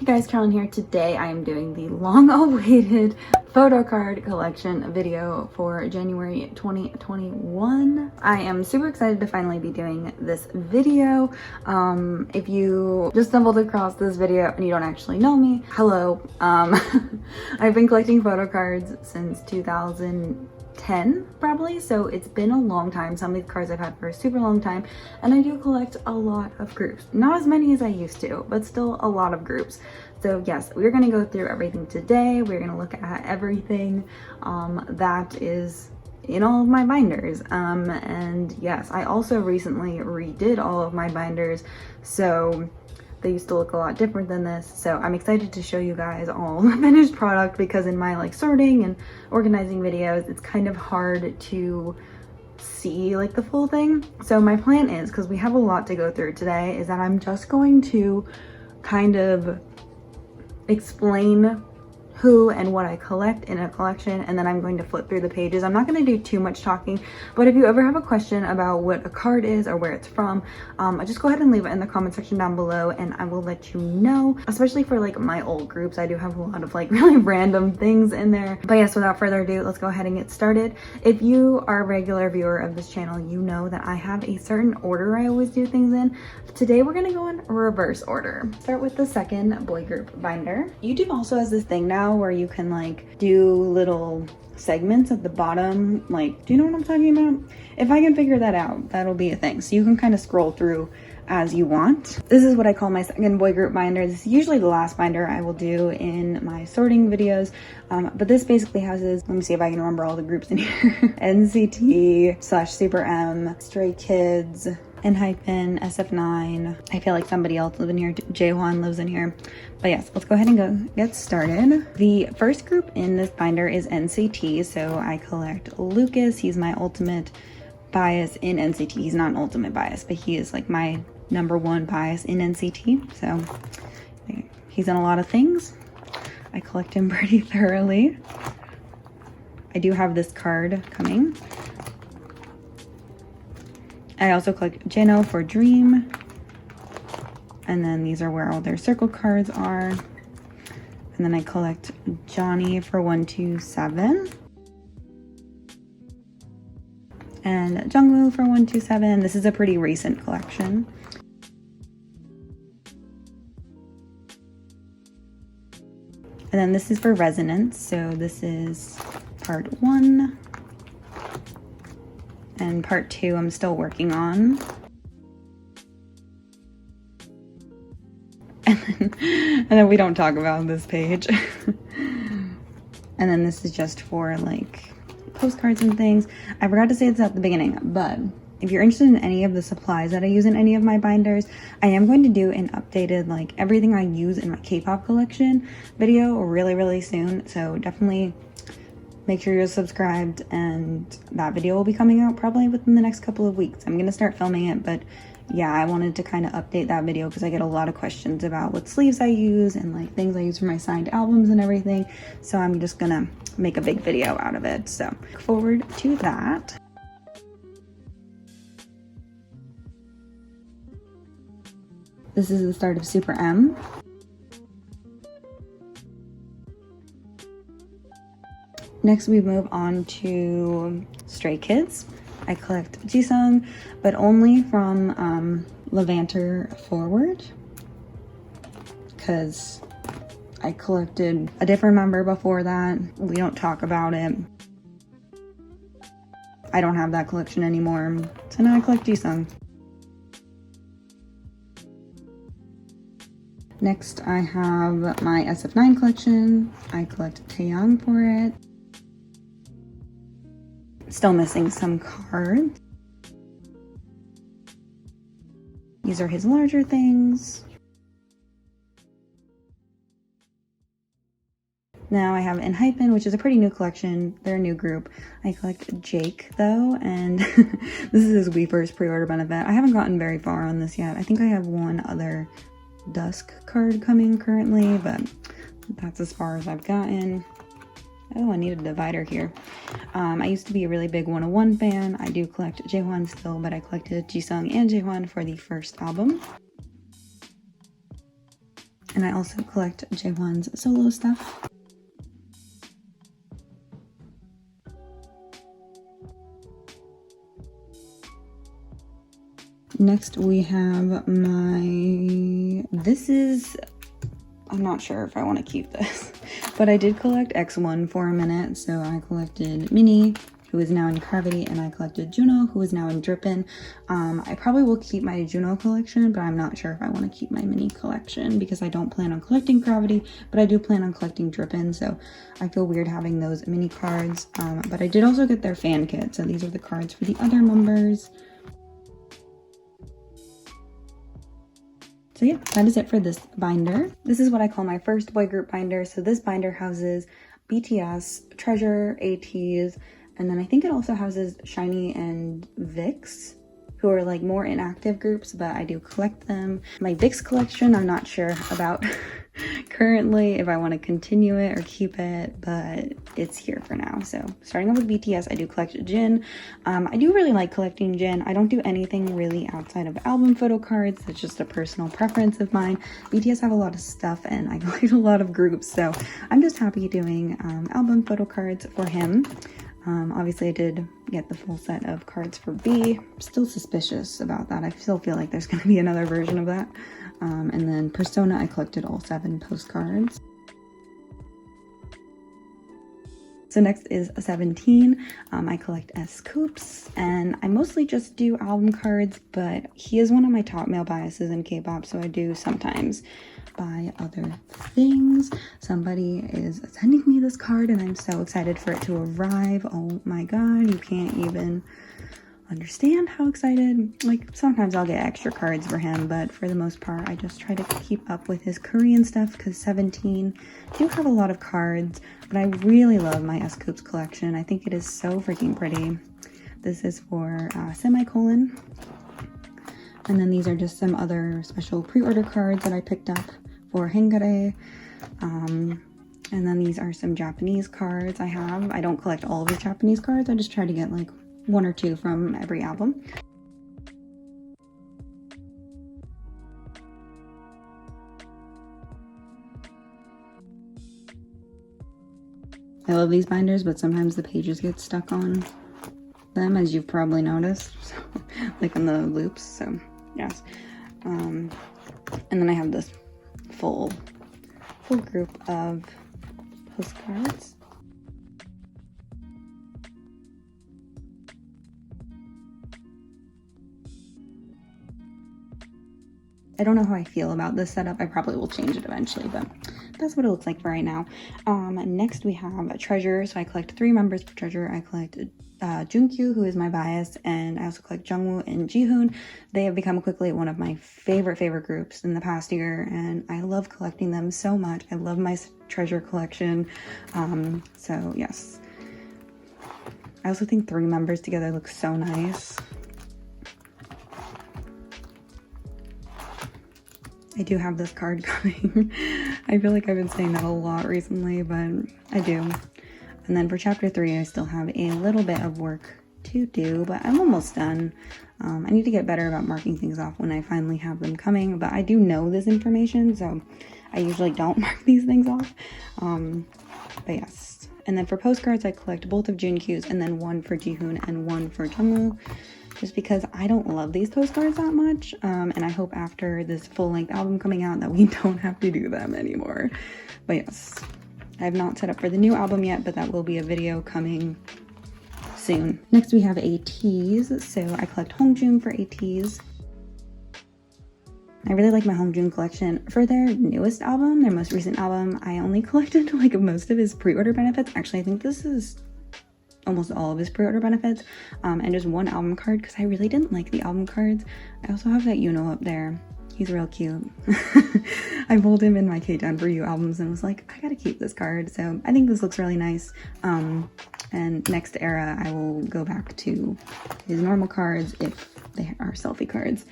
Hey guys, Carolyn here. Today I am doing the long-awaited Photocard collection video for January 2021. I am super excited to finally be doing this video. If you just stumbled across this video and you don't actually know me, hello. I've been collecting photocards since 2010 probably, so it's been a long time. Some of these cards I've had for a super long time, and I do collect a lot of groups. Not as many as I used to, but still a lot of groups. So yes, we're going to go through everything today. We're going to look at everything that is in all of my binders. And yes, I also recently redid all of my binders, so they used to look a lot different than this. So I'm excited to show you guys all the finished product, because in my sorting and organizing videos, it's kind of hard to see the full thing. So my plan is, because we have a lot to go through today, is that I'm just going to kind of explain who and what I collect in a collection, and then I'm going to flip through the pages. I'm not going to do too much talking, but if you ever have a question about what a card is or where it's from, just go ahead and leave it in the comment section down below and I will let you know. Especially for my old groups, I do have a lot of really random things in there. But yes, without further ado, let's go ahead and get started. If you are a regular viewer of this channel, you know that I have a certain order I always do things in. Today we're going to go in reverse order. Start with the second boy group binder. YouTube also has this thing now where you can do little segments at the bottom. Do you know what I'm talking about? If I can figure that out, that'll be a thing. So you can kind of scroll through as you want. This is what I call my second boy group binder. This is usually the last binder I will do in my sorting videos, but this basically houses, let me see if I can remember all the groups in here. NCT/Super M, Stray Kids, N-Hyphen, SF9. I feel like somebody else lives in here. Jaewon lives in here. But yes, let's go ahead and go get started. The first group in this binder is NCT. So I collect Lucas. He's my ultimate bias in NCT. He's not an ultimate bias, but he is my #1 bias in NCT. So he's in a lot of things. I collect him pretty thoroughly. I do have this card coming. I also collect Jeno for Dream. And then these are where all their circle cards are. And then I collect Johnny for 127. And Jungwoo for 127. This is a pretty recent collection. And then this is for Resonance. So this is part 1. And part 2 I'm still working on. And then we don't talk about this page. And then this is just for postcards and things. I forgot to say this at the beginning, but if you're interested in any of the supplies that I use in any of my binders, I am going to do an updated everything I use in my K-pop collection video really soon. So definitely make sure you're subscribed, and that video will be coming out probably within the next couple of weeks. I'm gonna start filming it, but yeah, I wanted to kind of update that video because I get a lot of questions about what sleeves I use and things I use for my signed albums and everything. So I'm just gonna make a big video out of it. So look forward to that. This is the start of Super M. Next, we move on to Stray Kids. I collect Jisung, but only from Levanter forward, because I collected a different member before that. We don't talk about it. I don't have that collection anymore, so now I collect Jisung. Next, I have my SF9 collection. I collect Taeyang for it. Still missing some cards. These are his larger things. Now I have N-Hyphen, which is a pretty new collection. They're a new group. I collect Jake though, and this is his Weavers pre-order benefit. I haven't gotten very far on this yet. I think I have one other Dusk card coming currently, but that's as far as I've gotten. Oh, I need a divider here. I used to be a really big 101 fan. I do collect Jaewon still, but I collected Jisung and Jaewon for the first album. And I also collect Jaewon's solo stuff. Next we have I'm not sure if I want to keep this, but I did collect X1 for a minute. So I collected Minnie, who is now in Gravity, and I collected Juno, who is now in Drippin'. I probably will keep my Juno collection, but I'm not sure if I want to keep my Minnie collection because I don't plan on collecting Gravity, but I do plan on collecting Drippin', so I feel weird having those mini cards. But I did also get their fan kit, so these are the cards for the other members. So yeah, that is it for this binder. This is what I call my first boy group binder. So this binder houses BTS, Treasure, ATEEZ, and then I think it also houses Shiny and VIX, who are like more inactive groups, but I do collect them. My VIX collection, I'm not sure about currently if I want to continue it or keep it, but it's here for now. So starting off with BTS, I do collect Jin. I do really like collecting Jin. I don't do anything really outside of album photo cards. It's just a personal preference of mine. BTS have a lot of stuff and I collect a lot of groups, so I'm just happy doing album photo cards for him. Obviously I did get the full set of cards for B. I'm still suspicious about that. I still feel like there's going to be another version of that. And then Persona, I collected all 7 postcards. So next is 17. I collect S Coops, and I mostly just do album cards, but he is one of my top male biases in K-pop, so I do sometimes buy other things. Somebody is sending me this card and I'm so excited for it to arrive. Oh my god, you can't even understand how excited. Like, sometimes I'll get extra cards for him, but for the most part I just try to keep up with his Korean stuff because 17 do have a lot of cards, but I really love my S Coops collection. I think it is so freaking pretty. This is for Semicolon. And then these are just some other special pre-order cards that I picked up for Hengare. And then these are some Japanese cards I have. I don't collect all of the Japanese cards. I just try to get like 1 or 2 from every album. I love these binders, but sometimes the pages get stuck on them, as you've probably noticed, so, like in the loops, so yes. And then I have this full group of postcards. I don't know how I feel about this setup. I probably will change it eventually, but that's what it looks like for right now. Next we have Treasure. So I collect 3 members for Treasure. I collect Junkyu, who is my bias, and I also collect Jungwoo and Jihoon. They have become quickly one of my favorite groups in the past year, and I love collecting them so much. I love my Treasure collection. So yes. I also think 3 members together look so nice. I do have this card coming. I feel like I've been saying that a lot recently, but I do. And then for chapter 3, I still have a little bit of work to do, but I'm almost done. I need to get better about marking things off when I finally have them coming, but I do know this information, so I usually don't mark these things off. But yes. And then for postcards, I collect both of Junkyu's and then 1 for Jihoon and 1 for Jungwoo, just because I don't love these postcards that much. And I hope after this full-length album coming out that we don't have to do them anymore. But yes, I have not set up for the new album yet, but that will be a video coming soon. Next we have ATEEZ. So I collect Hongjoong for ATEEZ. I really like my Hongjoong collection. For their newest album, their most recent album, I only collected like most of his pre-order benefits. Actually, I think this is almost all of his pre-order benefits, and just 1 album card because I really didn't like the album cards. I also have that Yuno up there. He's real cute. I pulled him in my K-10 for You albums and was like, I gotta keep this card. So I think this looks really nice. And next era, I will go back to his normal cards if they are selfie cards.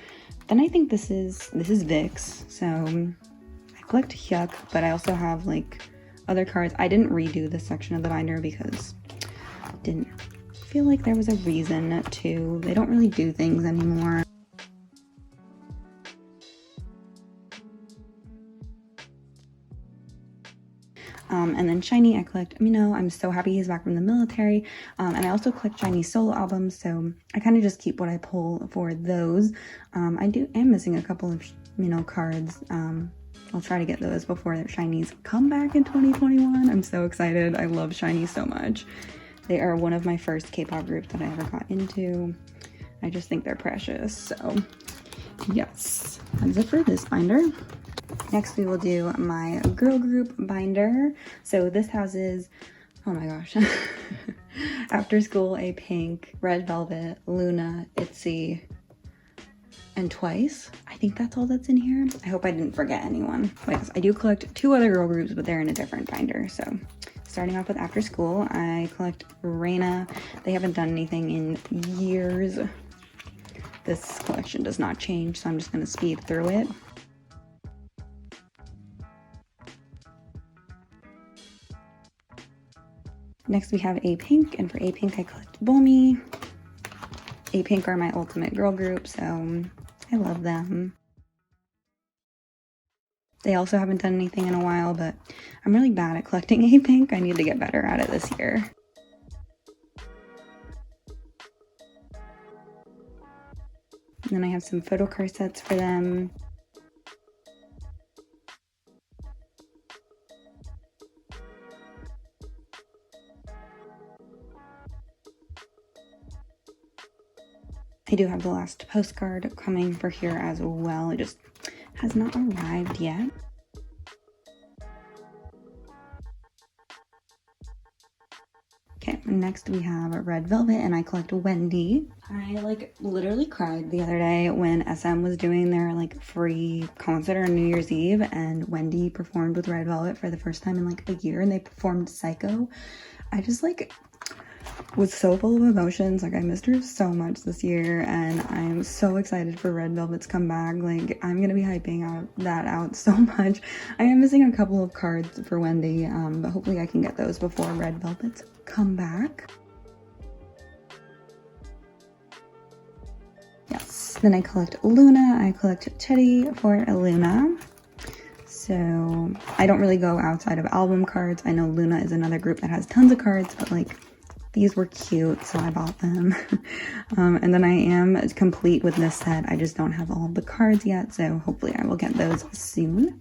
Then I think this is VIX. So I collect Hyuk, but I also have like other cards. I didn't redo this section of the binder because didn't feel like there was a reason to. They don't really do things anymore. And then Shiny, I collect Amino. I'm so happy he's back from the military. And I also collect Shiny solo albums, so I kind of just keep what I pull for those. I am missing a couple of cards. I'll try to get those before their Shinies come back in 2021. I'm so excited. I love Shiny so much. They are one of my first K-pop groups that I ever got into. I just think they're precious. So yes, that's it for this binder. Next we will do my girl group binder. So this houses, oh my gosh, After School, A Pink, Red Velvet, Luna, ITZY, and Twice. I think that's all that's in here. I hope I didn't forget anyone. But yes, I do collect 2 other girl groups, but they're in a different binder. So starting off with After School, I collect Reina. They haven't done anything in years. This collection does not change, so I'm just gonna speed through it. Next we have A Pink, and for A Pink I collect Bomi. A Pink are my ultimate girl group, so I love them. They also haven't done anything in a while, but I'm really bad at collecting A Pink. I need to get better at it this year. And then I have some Photocard sets for them. I do have the last postcard coming for here as well. It just has not arrived yet. Okay, next we have Red Velvet, and I collect Wendy. I literally cried the other day when SM was doing their free concert on New Year's Eve, and Wendy performed with Red Velvet for the first time in a year, and they performed Psycho. I just was so full of emotions. I missed her so much this year, and I'm so excited for Red Velvet's comeback. I'm gonna be hyping that out so much. I am missing a couple of cards for Wendy, but hopefully I can get those before Red Velvet's comeback. Yes, then I collect Luna. I collect Teddy for Luna. So I don't really go outside of album cards. I know Luna is another group that has tons of cards, but these were cute, so I bought them. And then I am complete with this set. I just don't have all of the cards yet, so hopefully I will get those soon.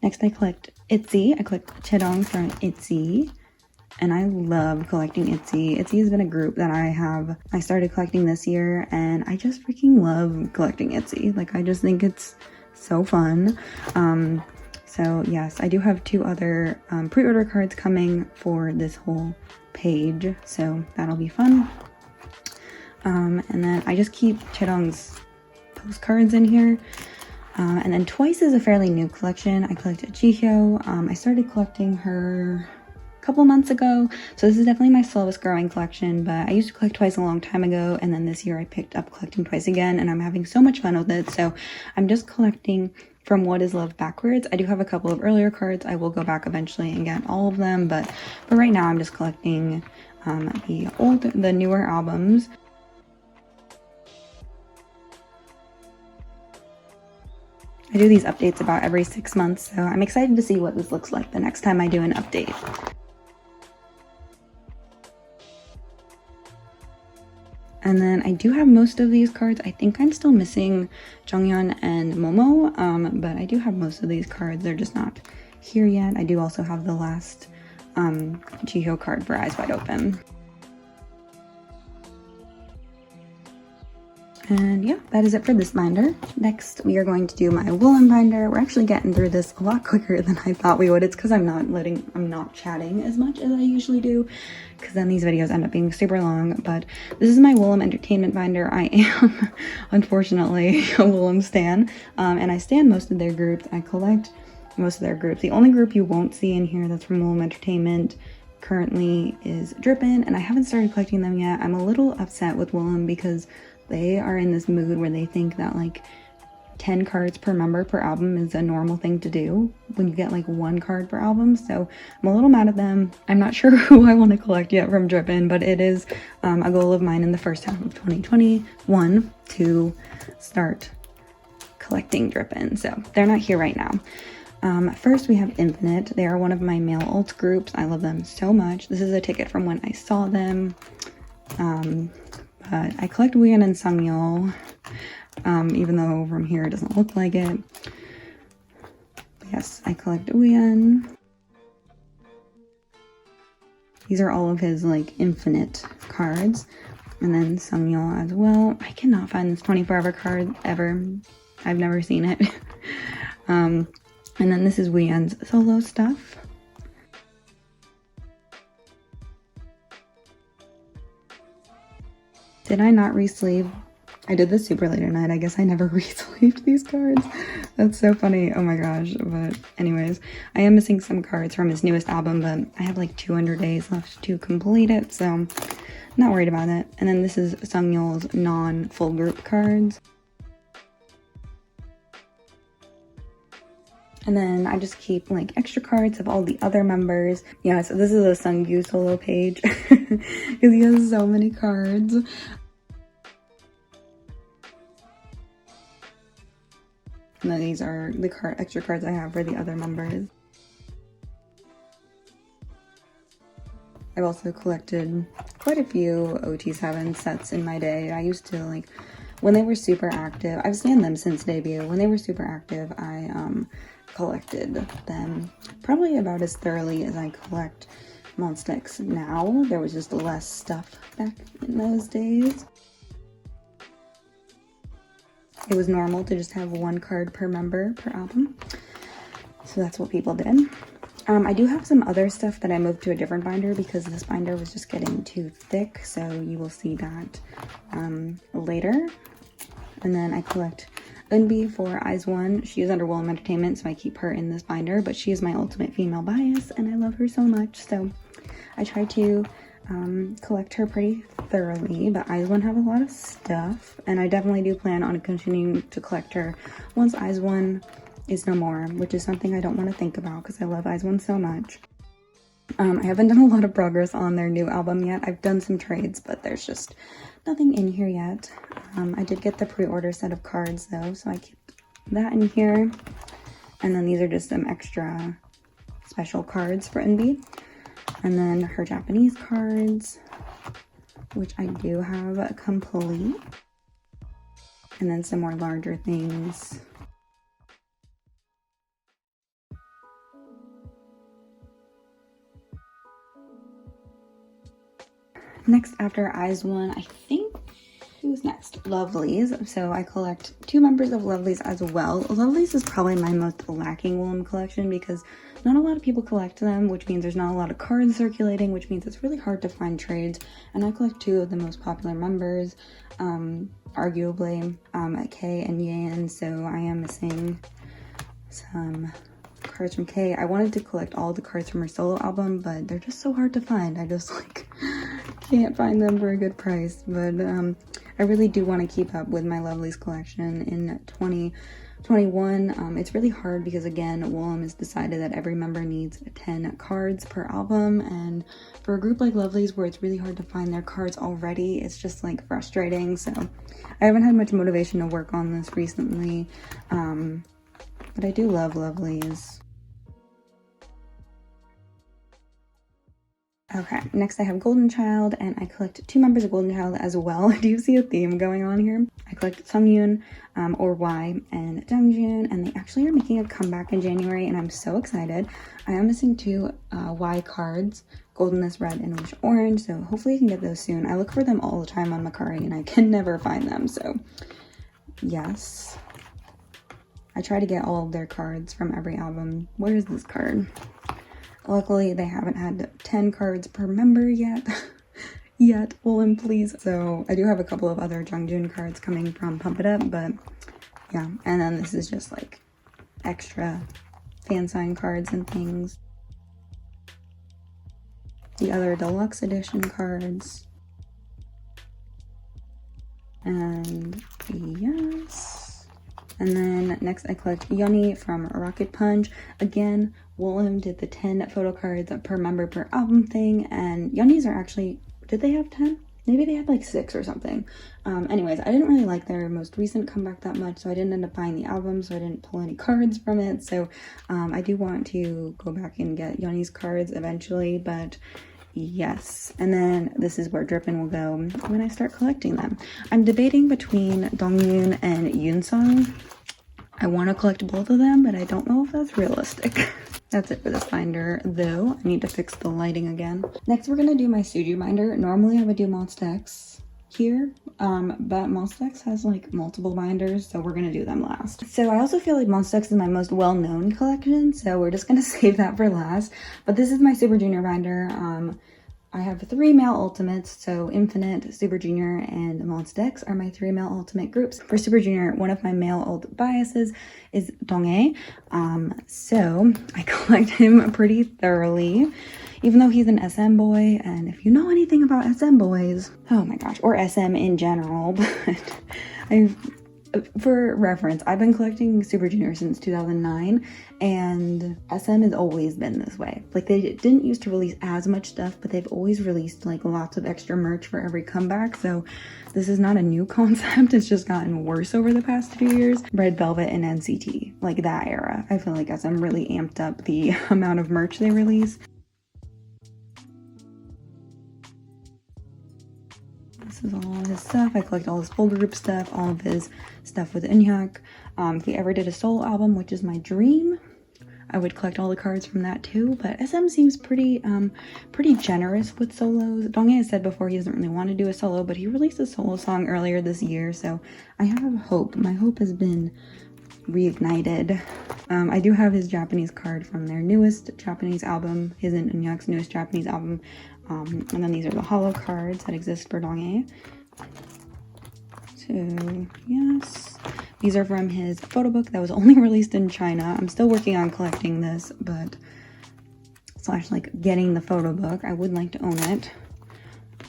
Next, I collect ITZY. I collect Chedong from ITZY, and I love collecting ITZY. ITZY has been a group that I started collecting this year, and I just freaking love collecting ITZY. I just think it's so fun. So yes, I do have 2 other pre-order cards coming for this whole page, so that'll be fun. And then I just keep Chedong's postcards in here. And then Twice is a fairly new collection. I collect Jihyo. I started collecting her a couple months ago, so this is definitely my slowest growing collection, but I used to collect Twice a long time ago, and then this year I picked up collecting Twice again, and I'm having so much fun with it. So I'm just collecting from What Is Love backwards. I do have a couple of earlier cards. I will go back eventually and get all of them, but for right now I'm just collecting the newer albums. I do these updates about every 6 months, so I'm excited to see what this looks like the next time I do an update. And then I do have most of these cards. I think I'm still missing Jonghyun and Momo, but I do have most of these cards. They're just not here yet. I do also have the last Jihyo card for Eyes Wide Open. And yeah, that is it for this binder. Next, we are going to do my Woollim Binder. We're actually getting through this a lot quicker than I thought we would. It's because I'm not chatting as much as I usually do, because then these videos end up being super long. But this is my Woollim Entertainment Binder. I am, unfortunately, a Woollim stan, and I stan most of their groups. I collect most of their groups. The only group you won't see in here that's from Woollim Entertainment currently is Drippin', and I haven't started collecting them yet. I'm a little upset with Woollim because they are in this mood where they think that 10 cards per member per album is a normal thing to do when you get 1 card per album. So I'm a little mad at them. I'm not sure who I want to collect yet from Drippin', but it is a goal of mine in the first half of 2021 to start collecting Drippin'. So they're not here right now. First we have Infinite. They are one of my male alt groups. I love them so much. This is a ticket from when I saw them. But I collect Woolim and Sungyeol, even though from here it doesn't look like it. But yes, I collect Woolim. These are all of his like Infinite cards. And then Sungyeol as well. I cannot find this 24-hour card ever. I've never seen it. And then this is Woolim's solo stuff. Did I not re-sleeve? I did this super late at night. I guess I never re-sleeved these cards. That's so funny. Oh my gosh. But anyways, I am missing some cards from his newest album, but I have like 200 days left to complete it, so I'm not worried about it. And then this is Sungyeol's non-full group cards. And then I just keep like extra cards of all the other members. Yeah, so this is a Sungyu solo page because he has so many cards. And then these are the extra cards I have for the other members. I've also collected quite a few OT7 sets in my day. I used to like, when they were super active, I've scanned them since debut. When they were super active, I collected them probably about as thoroughly as I collect Monsta X now. There was just less stuff back in those days. It was normal to just have one card per member per album, so that's what people did. I do have some other stuff that I moved to a different binder because this binder was just getting too thick, so you will see that later. And then I collect Eunbi for IZ*ONE. She is under Woollim Entertainment, so I keep her in this binder, but she is my ultimate female bias, and I love her so much, so I try to collect her pretty thoroughly. But IZ*ONE have a lot of stuff, and I definitely do plan on continuing to collect her once IZ*ONE is no more, which is something I don't want to think about because I love IZ*ONE so much. I haven't done a lot of progress on their new album yet. I've done some trades, but there's just nothing in here yet. I did get the pre-order set of cards though, so I kept that in here. And then these are just some extra special cards for Eunbi. And then her Japanese cards, which I do have complete. And then some more larger things. Next after IZ*ONE, I think, who's next? Lovelyz. So I collect 2 members of Lovelyz as well. Lovelyz is probably my most lacking Woollim collection because not a lot of people collect them, which means there's not a lot of cards circulating, which means it's really hard to find trades. And I collect 2 of the most popular members, arguably K and Yan, so I am missing some cards from K. I wanted to collect all the cards from her solo album, but they're just so hard to find. I just like can't find them for a good price. But I really do want to keep up with my Lovelyz collection in 2021. It's really hard because again, Woollim has decided that every member needs 10 cards per album, and for a group like Lovelyz where it's really hard to find their cards already, it's just like frustrating. So I haven't had much motivation to work on this recently, but I do love Lovelyz. Okay, next I have Golden Child, and I collect 2 members of Golden Child as well. Do you see a theme going on here? I collect Sungyoon, or Y, and Jungjoon, and they actually are making a comeback in January, and I'm so excited. I am missing 2 Y cards, Golden is red and Wish orange, so hopefully I can get those soon. I look for them all the time on Mercari, and I can never find them, so yes. I try to get all of their cards from every album. Where is this card? Luckily, they haven't had 10 cards per member yet. Woollim, please. So I do have a couple of other Jungjoon cards coming from Pump It Up, but yeah. And then this is just like extra fan sign cards and things. The other deluxe edition cards. And yes. And then next I collect Yeonmi from Rocket Punch. Again, Woollim did the 10 photo cards per member per album thing, and Yeonmi's are actually, did they have 10? Maybe they had like 6 or something. Anyways, I didn't really like their most recent comeback that much, so I didn't end up buying the album, so I didn't pull any cards from it. So I do want to go back and get Yeon's cards eventually, but yes. And then this is where Drippin will go when I start collecting them. I'm debating between Donghyun and Yoonsung. I want to collect both of them, but I don't know if that's realistic. That's it for this binder, though. I need to fix the lighting again. Next, we're gonna do my Suju binder. Normally, I would do Monsta X here, but Monsta X has like multiple binders, so we're gonna do them last. So I also feel like Monsta X is my most well-known collection, so we're just gonna save that for last. But this is my Super Junior binder. I have 3 male ultimates, so Infinite, Super Junior, and Monsta X are my 3 male ultimate groups. For Super Junior, one of my male ult biases is Donghae, so I collect him pretty thoroughly, even though he's an SM boy, and if you know anything about SM boys, oh my gosh, or SM in general, but for reference, I've been collecting Super Junior since 2009, and SM has always been this way. Like, they didn't used to release as much stuff, but they've always released like lots of extra merch for every comeback, so this is not a new concept. It's just gotten worse over the past few years. Red Velvet and NCT, like that era. I feel like SM really amped up the amount of merch they release. This is all of his stuff. I collect all his full group stuff, all of his stuff with Eunhyuk. If he ever did a solo album, which is my dream, I would collect all the cards from that too. But SM seems pretty generous with solos. Donghae has said before he doesn't really want to do a solo, but he released a solo song earlier this year, so I have hope. My hope has been reignited. I do have his Japanese card from their newest Japanese album, his and Eunhyuk's newest Japanese album. And then these are the holo cards that exist for Donghae. So yes, these are from his photo book that was only released in China. I'm still working on collecting this, but slash like getting the photo book. I would like to own it.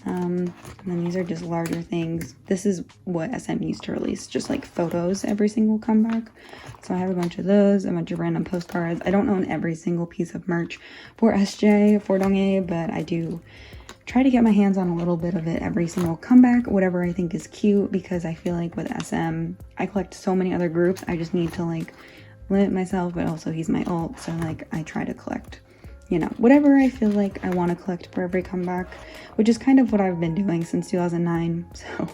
And then these are just larger things. This is what SM used to release, just like photos every single comeback. So I have a bunch of those, a bunch of random postcards. I don't own every single piece of merch for SJ, for Donghae, but I do try to get my hands on a little bit of it every single comeback, whatever I think is cute, because I feel like with SM, I collect so many other groups. I just need to like limit myself, but also he's my ult, so like I try to collect, you know, whatever I feel like I want to collect for every comeback, which is kind of what I've been doing since 2009. So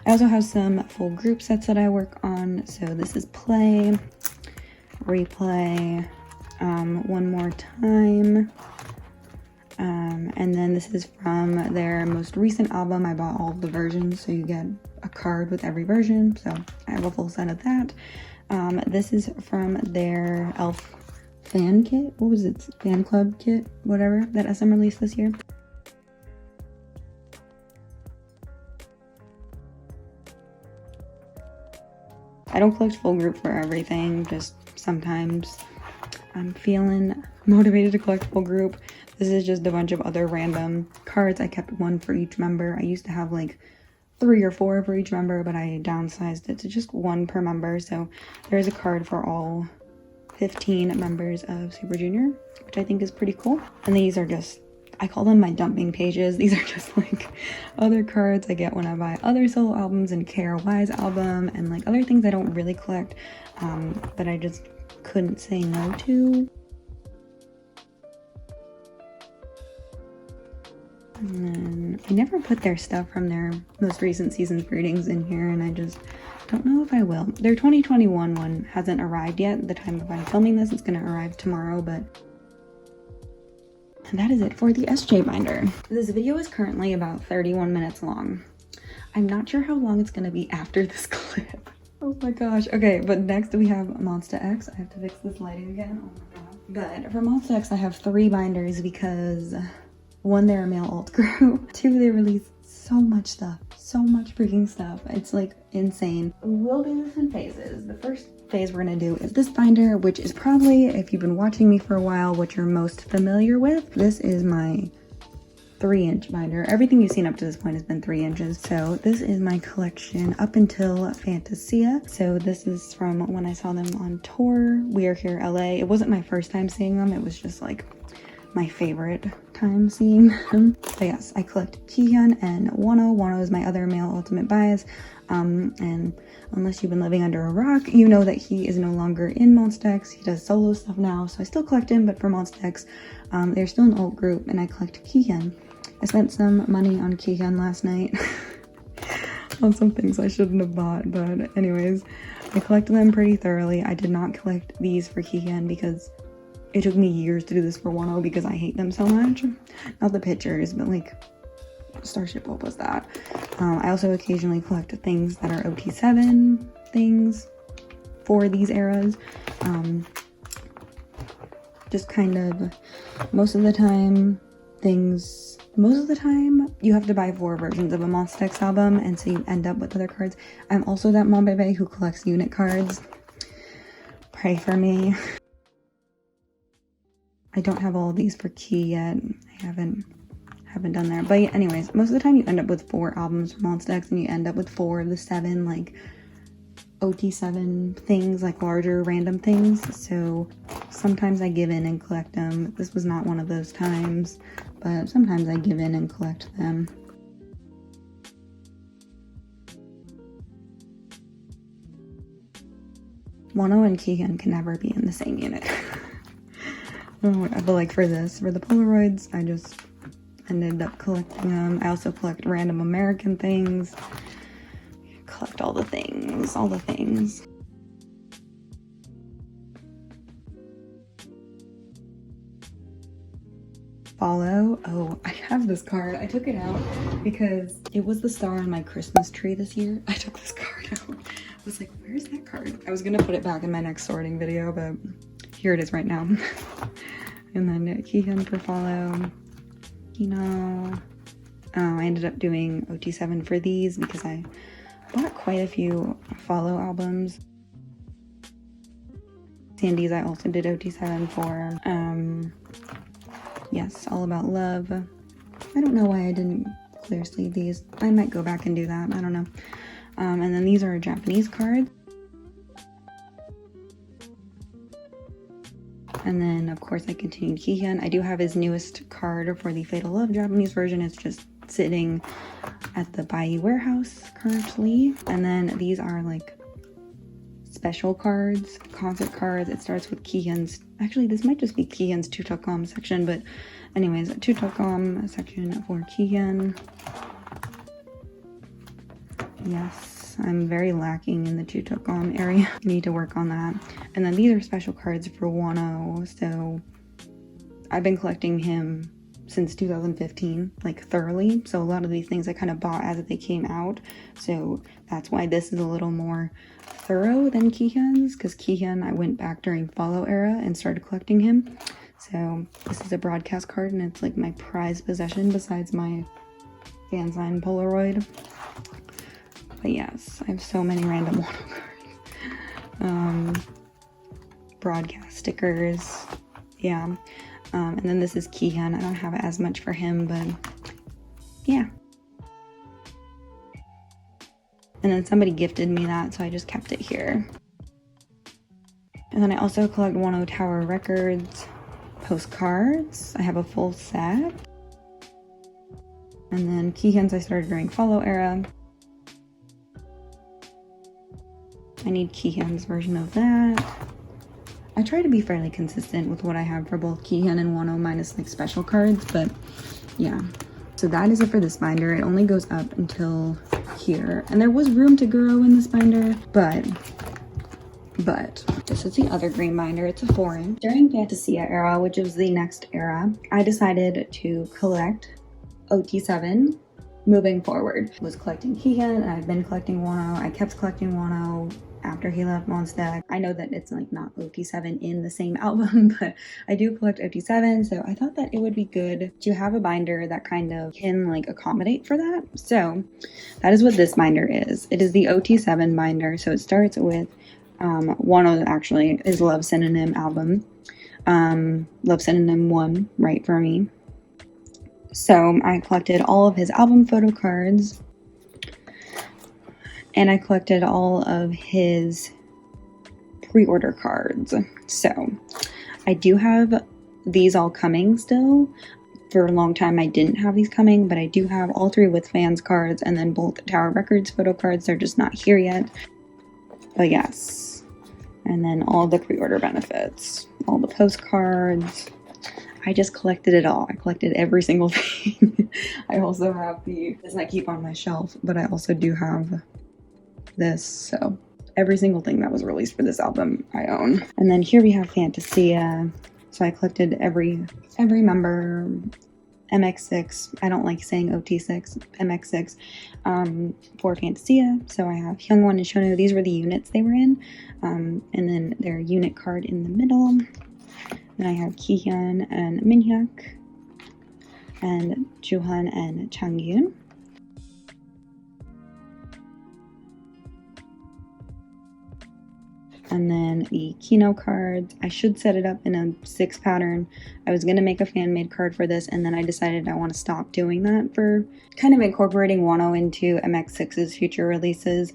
I also have some full group sets that I work on. So this is Play, Replay, One More Time, and then this is from their most recent album. I bought all of the versions, so you get a card with every version, so I have a full set of that. This is from their Elf fan kit. What was it? Fan club kit, whatever, that SM released this year. I don't collect full group for everything, just sometimes I'm feeling motivated to collect full group. This is just a bunch of other random cards. I kept one for each member. I used to have like 3 or 4 for each member, but I downsized it to just 1 per member. So there's a card for all 15 members of Super Junior, which I think is pretty cool. And these are just, I call them my dumping pages. These are just like other cards I get when I buy other solo albums and KRY's album and like other things I don't really collect, but I just couldn't say no to. And then I never put their stuff from their most recent season's greetings in here, and I just don't know if I will. Their 2021 one hasn't arrived yet. At the time of I'm filming this, it's gonna arrive tomorrow, but and that is it for the SJ binder. This video is currently about 31 minutes long. I'm not sure how long it's gonna be after this clip. Oh my gosh. Okay, but next we have Monsta X. I have to fix this lighting again. Oh my god. But for Monsta X, I have 3 binders because 1, they're a male alt group. 2, they release so much stuff. So much freaking stuff. It's like insane. We'll do this in phases. The first phase we're gonna do is this binder, which is probably, if you've been watching me for a while, what you're most familiar with. This is my 3-inch binder. Everything you've seen up to this point has been 3 inches. So this is my collection up until Fantasia. So this is from when I saw them on tour. We Are Here LA. It wasn't my first time seeing them. It was just like my favorite time seeing him. But yes, I collect Kihyun and Wano. Wano is my other male ultimate bias. And unless you've been living under a rock, you know that he is no longer in Monsta X. He does solo stuff now, so I still collect him, but for Monsta X, they're still an alt group, and I collect Kihyun. I spent some money on Kihyun last night on some things I shouldn't have bought, but anyways, I collected them pretty thoroughly. I did not collect these for Kihyun because it took me years to do this for Wano because I hate them so much. Not the pictures, but like Starship Hope was that. I also occasionally collect things that are OT7 things for these eras. Just kind of most of the time you have to buy 4 versions of a Monsta X album, and so you end up with other cards. I'm also that mom baby who collects unit cards. Pray for me. I don't have all of these for Key yet. I haven't done that. But anyways, most of the time you end up with 4 albums from Monsta X, and you end up with 4 of the 7 like OT7 things, like larger random things. So sometimes I give in and collect them. This was not one of those times, but sometimes I give in and collect them. Wano and Kihyun can never be in the same unit. But like for the Polaroids, I just ended up collecting them. I also collect random American things. Collect all the things. Follow. Oh, I have this card. I took it out because it was the star on my Christmas tree this year. I took this card out. I was like, where's that card? I was gonna put it back in my next sorting video, but here it is right now. And then Kihyun for follow. I ended up doing OT7 for these because I bought quite a few follow albums. Sandy's I also did OT7 for. Yes, All About Love. I don't know why I didn't clear sleeve these. I might go back and do that. I don't know. And then these are Japanese cards. And then, of course, I continued Kihyun. I do have his newest card for the Fatal Love Japanese version. It's just sitting at the Bayou warehouse currently. And then these are like special cards, concert cards. It starts with Kihyun's. Actually, this might just be Kihyun's Tutokom section, but anyways, Tutokom section for Kihyun. Yes, I'm very lacking in the Tutokom area. Need to work on that. And then these are special cards for Wano. So I've been collecting him since 2015, like thoroughly. So a lot of these things I kind of bought as they came out. So that's why this is a little more thorough than Kihyun's, because Kihyun I went back during follow era and started collecting him. So this is a broadcast card, and it's like my prized possession besides my fan sign Polaroid. But yes, I have so many random Wano cards. Broadcast stickers, yeah. And then this is Kihyun. I don't have as much for him, but yeah. And then somebody gifted me that, so I just kept it here. And then I also collect Wano Tower Records postcards. I have a full set. And then Kihyun's I started during follow era. I need Kihyun's version of that. I try to be fairly consistent with what I have for both Kihyun and Wano minus like special cards, but yeah. So that is it for this binder. It only goes up until here. And there was room to grow in this binder, but this is the other green binder. It's a 4-inch. During Fantasia era, which is the next era, I decided to collect OT7 moving forward. I was collecting Kihyun, and I've been collecting Wano. I kept collecting Wano after he left Monsta. I know that it's like not OT7 in the same album, but I do collect OT7, so I thought that it would be good to have a binder that kind of can like accommodate for that. So that is what this binder is. It is the OT7 binder. So it starts with Wano actually is Love Synonym album. Love Synonym 1, right for me. So I collected all of his album photo cards. And I collected all of his pre-order cards. So I do have these all coming still. For a long time I didn't have these coming, but I do have all 3 with fans cards and then both Tower Records photo cards. They're just not here yet. But yes. And then all the pre-order benefits, all the postcards. I just collected it all. I collected every single thing. I also have this I keep on my shelf, but I also do have this. So every single thing that was released for this album I own. And then here we have Fantasia. So I collected every member, MX6, I don't like saying OT6, MX6, for Fantasia. So I have Hyungwon and Shonu. These were the units they were in. And then their unit card in the middle. Then I have Kihyun and Minhyuk, and Juhan and Changyun. And then the Kino cards, I should set it up in a 6 pattern. I was gonna make a fan-made card for this, and then I decided I want to stop doing that for kind of incorporating Wano into MX6's future releases.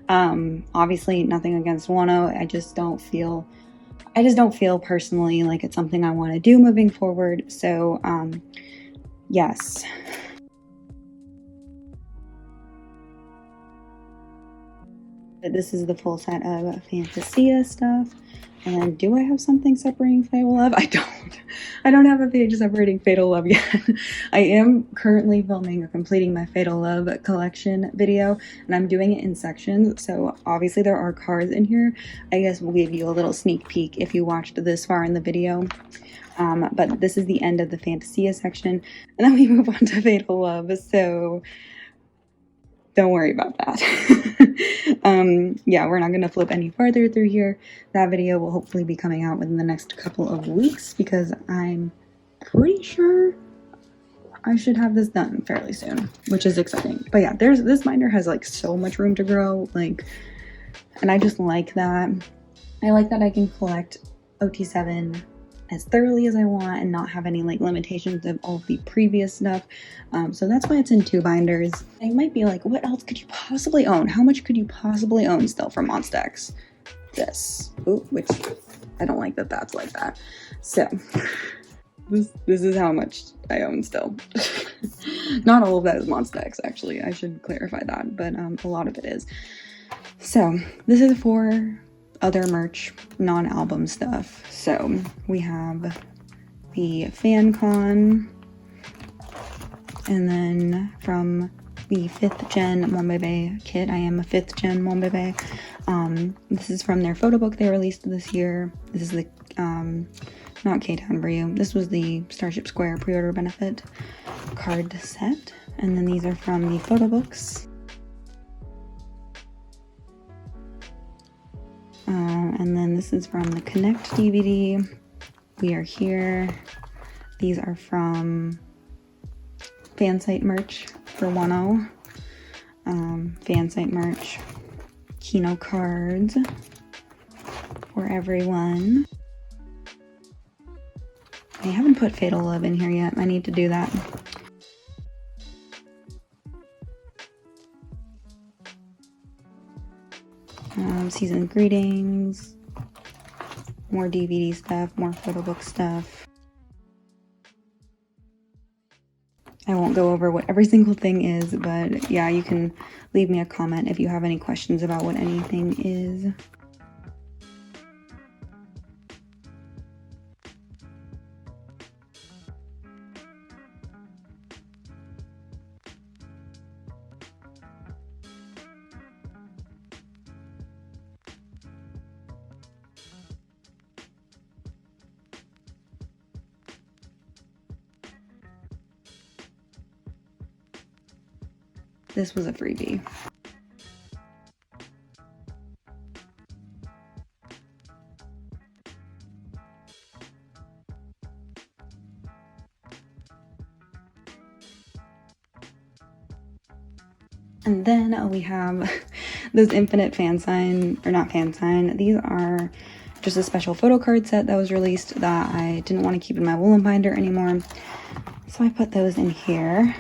Obviously nothing against Wano, I just don't feel personally like it's something I want to do moving forward. So, yes. This is the full set of Fantasia stuff. And then do I have something separating Fatal Love? I don't have a page separating Fatal Love yet. I am currently filming or completing my Fatal Love collection video, and I'm doing it in sections. So obviously there are cards in here. I guess we'll give you a little sneak peek if you watched this far in the video. But this is the end of the Fantasia section, and then we move on to Fatal Love. So don't worry about that. Yeah, we're not going to flip any farther through here. That video will hopefully be coming out within the next couple of weeks, because I'm pretty sure I should have this done fairly soon, which is exciting. But yeah, this binder has like so much room to grow, like, and I just like that. I like that I can collect OT7 as thoroughly as I want and not have any like limitations of all of the previous stuff. So that's why it's in 2 binders. I might be like, what else could you possibly own? How much could you possibly own still from Monsta X? This. Ooh, which I don't like that that's like that. So this is how much I own still. Not all of that is Monsta X, actually. I should clarify that, but a lot of it is. So this is for other merch, non-album stuff. So we have the FanCon, and then from the 5th gen Monbebe kit, I am a 5th gen Monbebe. This is from their photo book they released this year. This is the not K-Town for you. This was the Starship Square pre-order benefit card set, and then these are from the photo books. And then this is from the Connect DVD. We Are Here. These are from fansite merch for Wano. Fansite merch. Kino cards for everyone. I haven't put Fatal Love in here yet. I need to do that. Season greetings, more DVD stuff, more photo book stuff. I won't go over what every single thing is, but yeah, you can leave me a comment if you have any questions about what anything is. This was a freebie. And then we have this infinite fan sign, or not fan sign. These are just a special photo card set that was released that I didn't want to keep in my Woollim Binder anymore. So I put those in here.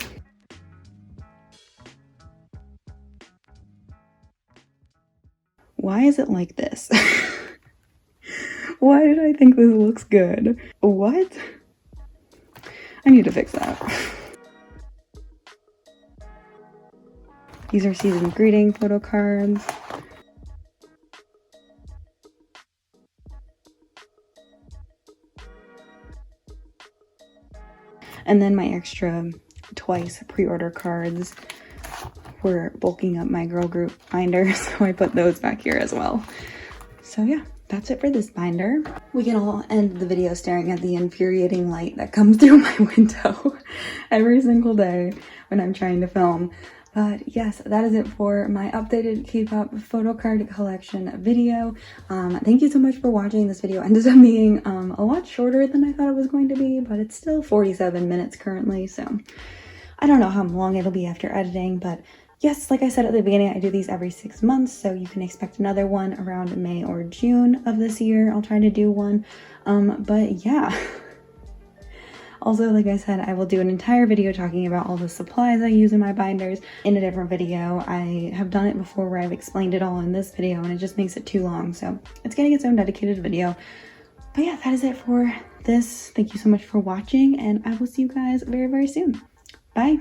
Why is it like this? Why did I think this looks good? What? I need to fix that. These are season greeting photo cards. And then my extra twice pre-order cards were bulking up my girl group binder, so I put those back here as well. So yeah, that's it for this binder. We can all end the video staring at the infuriating light that comes through my window every single day when I'm trying to film. But yes, that is it for my updated K-pop photo card collection video. Thank you so much for watching. This video ended up being a lot shorter than I thought it was going to be, but it's still 47 minutes currently, so I don't know how long it'll be after editing. But yes, like I said at the beginning, I do these every 6 months, so you can expect another one around May or June of this year. I'll try to do one, but yeah. Also, like I said, I will do an entire video talking about all the supplies I use in my binders in a different video. I have done it before where I've explained it all in this video, and it just makes it too long, so it's getting its own dedicated video. But yeah, that is it for this. Thank you so much for watching, and I will see you guys very, very soon. Bye!